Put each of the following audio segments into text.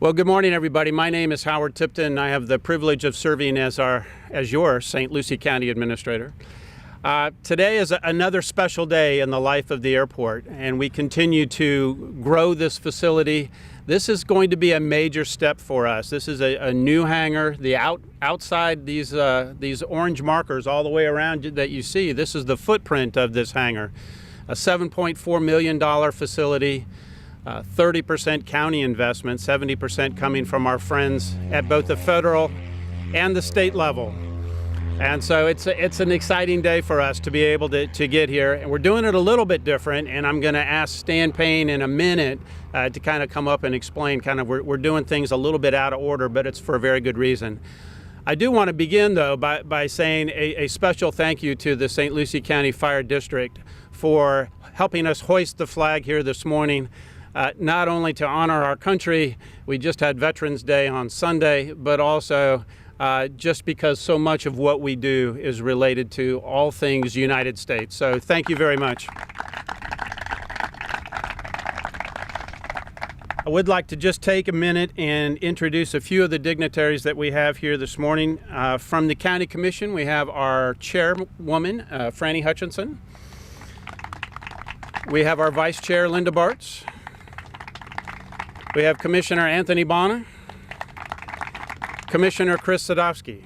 Well, good morning, everybody. My name is Howard Tipton. I have the privilege of serving as your St. Lucie County Administrator. Today is another special day in the life of the airport, and we continue to grow this facility. This is going to be a major step for us. This is a new hangar. The outside, these orange markers all the way around that you see, this is the footprint of this hangar. A $7.4 million facility. 30% county investment, 70% coming from our friends at both the federal and the state level. And so it's an exciting day for us to be able to get here. And we're doing it a little bit different, and I'm going to ask Stan Payne in a minute to kind of come up and explain we're doing things a little bit out of order, but it's for a very good reason. I do want to begin, though, by saying a special thank you to the St. Lucie County Fire District for helping us hoist the flag here this morning. Not only to honor our country, we just had Veterans Day on Sunday, but also just because so much of what we do is related to all things United States. So thank you very much. I would like to just take a minute and introduce a few of the dignitaries that we have here this morning. From the County Commission, we have our chairwoman, Franny Hutchinson. We have our vice chair, Linda Bartz. We have Commissioner Anthony Bonner, Commissioner Chris Sadowski.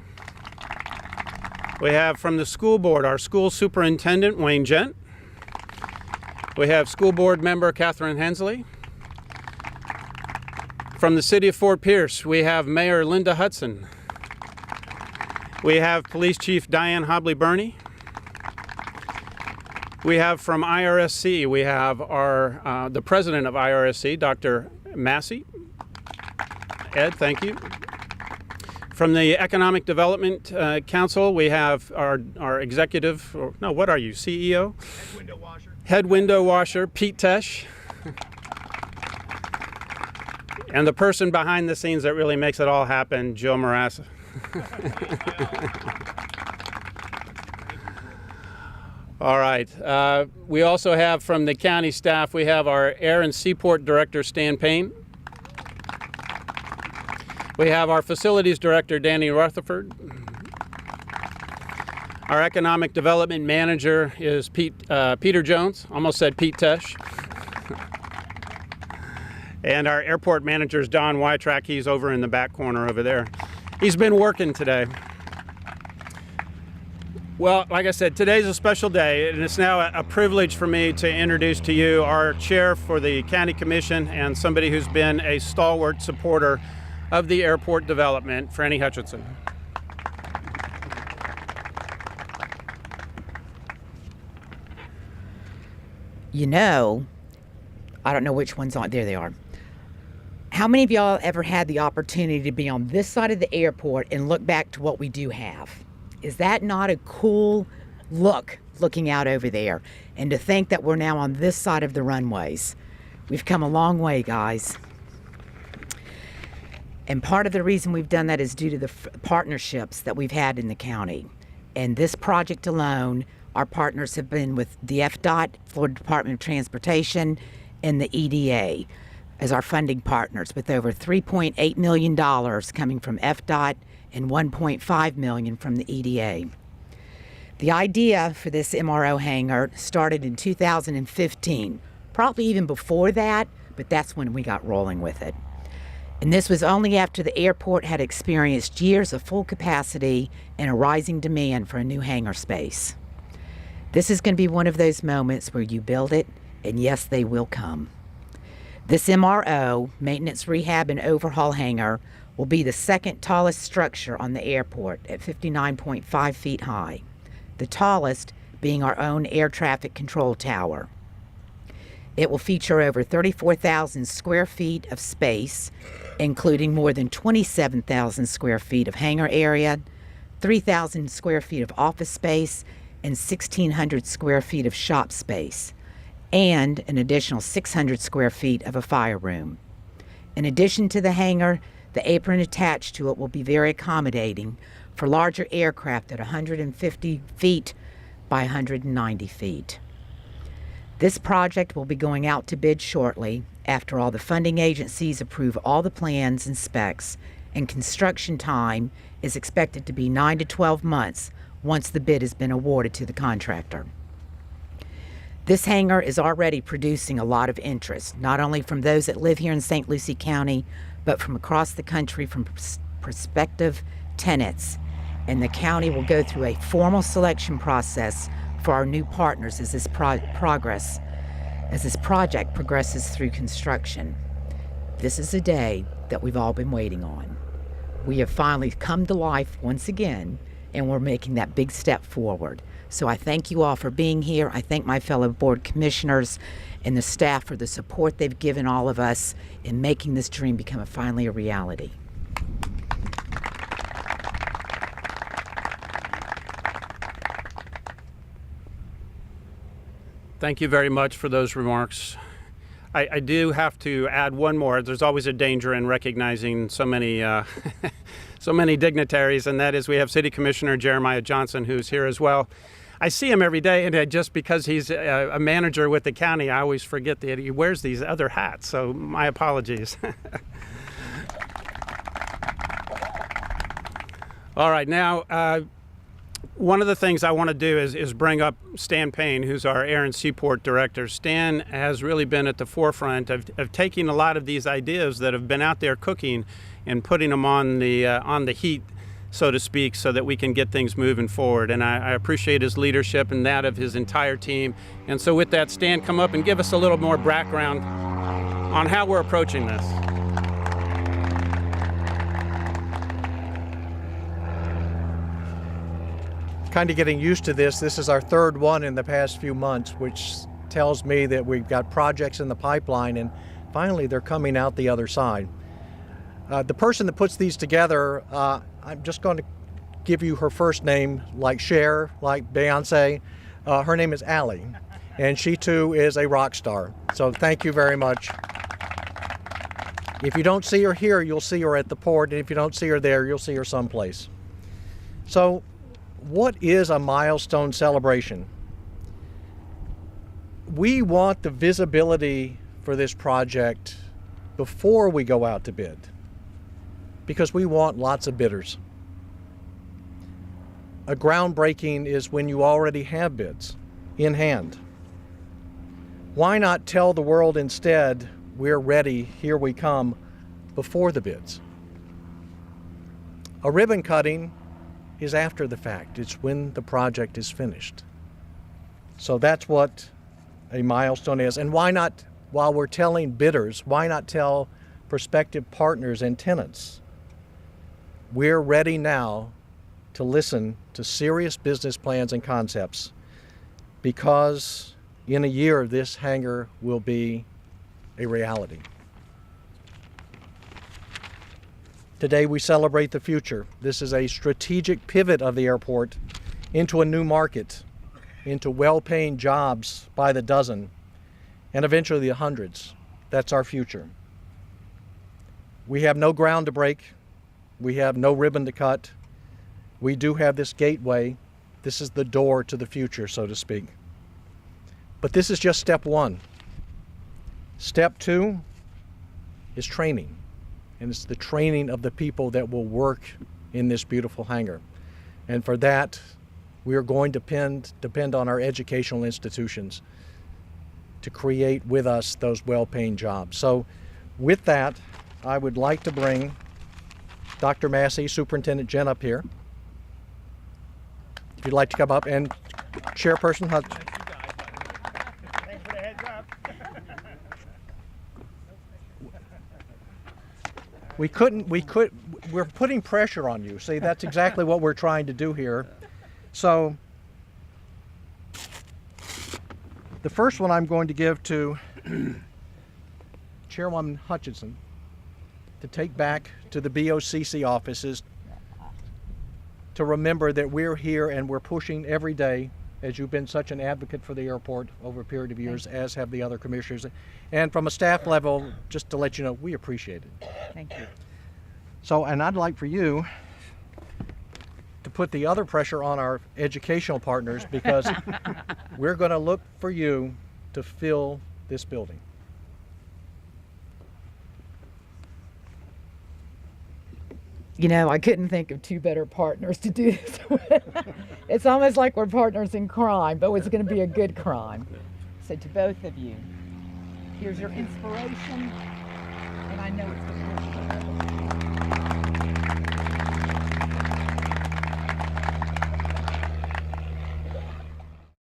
We have from the school board our school superintendent, Wayne Gent. We have school board member Catherine Hensley. From the city of Fort Pierce, we have Mayor Linda Hudson. We have Police Chief Diane Hobley-Burney. We have from IRSC, we have the president of IRSC, Dr. Massey. Ed, thank you. From the Economic Development Council, we have our executive, what are you, CEO? Head window washer. Head window washer, Pete Tesh. And the person behind the scenes that really makes it all happen, Joe Marassa. All right. We also have from the county staff, we have our Air and Seaport Director, Stan Payne. We have our Facilities Director, Danny Rutherford. Our Economic Development Manager is Peter Jones. Almost said Pete Tesh. And our Airport Manager is Don Wytrack. He's over in the back corner over there. He's been working today. Well, like I said, today's a special day, and it's now a privilege for me to introduce to you our chair for the County Commission and somebody who's been a stalwart supporter of the airport development, Franny Hutchinson. You know, I don't know which one's on. There they are. How many of y'all ever had the opportunity to be on this side of the airport and look back to what we do have? Is that not a cool look, looking out over there? And to think that we're now on this side of the runways. We've come a long way, guys. And part of the reason we've done that is due to the partnerships that we've had in the county. And this project alone, our partners have been with the FDOT, Florida Department of Transportation, and the EDA as our funding partners, with over $3.8 million coming from FDOT and $1.5 million from the EDA. The idea for this MRO hangar started in 2015, probably even before that, but that's when we got rolling with it. And this was only after the airport had experienced years of full capacity and a rising demand for a new hangar space. This is going to be one of those moments where you build it, and yes, they will come. This MRO, Maintenance, Rehab, and Overhaul hangar, will be the second tallest structure on the airport at 59.5 feet high, the tallest being our own air traffic control tower. It will feature over 34,000 square feet of space, including more than 27,000 square feet of hangar area, 3,000 square feet of office space, and 1,600 square feet of shop space, and an additional 600 square feet of a fire room. In addition to the hangar, the apron attached to it will be very accommodating for larger aircraft at 150 feet by 190 feet. This project will be going out to bid shortly, after all the funding agencies approve all the plans and specs, and construction time is expected to be 9 to 12 months once the bid has been awarded to the contractor. This hangar is already producing a lot of interest, not only from those that live here in St. Lucie County, but from across the country from prospective tenants. And the county will go through a formal selection process for our new partners as this project progresses through construction. This is a day that we've all been waiting on. We have finally come to life once again, and we're making that big step forward. So I thank you all for being here. I thank my fellow board commissioners and the staff for the support they've given all of us in making this dream become finally a reality. Thank you very much for those remarks. I do have to add one more. There's always a danger in recognizing so many so many dignitaries, and that is we have City Commissioner Jeremiah Johnson, who's here as well. I see him every day, and just because he's a manager with the county, I always forget that he wears these other hats, so my apologies. All right, now, one of the things I want to do is bring up Stan Payne, who's our Air and Seaport Director. Stan has really been at the forefront of taking a lot of these ideas that have been out there cooking and putting them on the heat, so to speak, so that we can get things moving forward. And I appreciate his leadership and that of his entire team. And so with that, Stan, come up and give us a little more background on how we're approaching this. Kind of getting used to this. This is our third one in the past few months, which tells me that we've got projects in the pipeline and finally they're coming out the other side. The person that puts these together, I'm just going to give you her first name, like Cher, like Beyonce. Her name is Allie, and she too is a rock star. So thank you very much. If you don't see her here, you'll see her at the port, and if you don't see her there, you'll see her someplace. So what is a milestone celebration? We want the visibility for this project before we go out to bid, because we want lots of bidders. A groundbreaking is when you already have bids in hand. Why not tell the world instead, we're ready, here we come, before the bids? A ribbon cutting is after the fact. It's when the project is finished. So that's what a milestone is. And why not, while we're telling bidders, why not tell prospective partners and tenants, we're ready now to listen to serious business plans and concepts, because in a year this hangar will be a reality. Today we celebrate the future. This is a strategic pivot of the airport into a new market, into well-paying jobs by the dozen, and eventually the hundreds. That's our future. We have no ground to break. We have no ribbon to cut. We do have this gateway. This is the door to the future, so to speak. But this is just step one. Step two is training. And it's the training of the people that will work in this beautiful hangar. And for that, we are going to depend on our educational institutions to create with us those well-paying jobs. So with that, I would like to bring Dr. Massey, Superintendent Jen up here. If you'd like to come up, and Chairperson Hutch. Thanks for the heads up. We're putting pressure on you. See, that's exactly what we're trying to do here. So the first one I'm going to give to Chairwoman Hutchinson to take back to the BOCC offices to remember that we're here and we're pushing every day, as you've been such an advocate for the airport over a period of years, as have the other commissioners. And from a staff level, just to let you know, we appreciate it. Thank you. So, and I'd like for you to put the other pressure on our educational partners, because we're going to look for you to fill this building. You know, I couldn't think of two better partners to do this with. It's almost like we're partners in crime, but it's going to be a good crime. So to both of you, here's your inspiration, and I know it's going to work.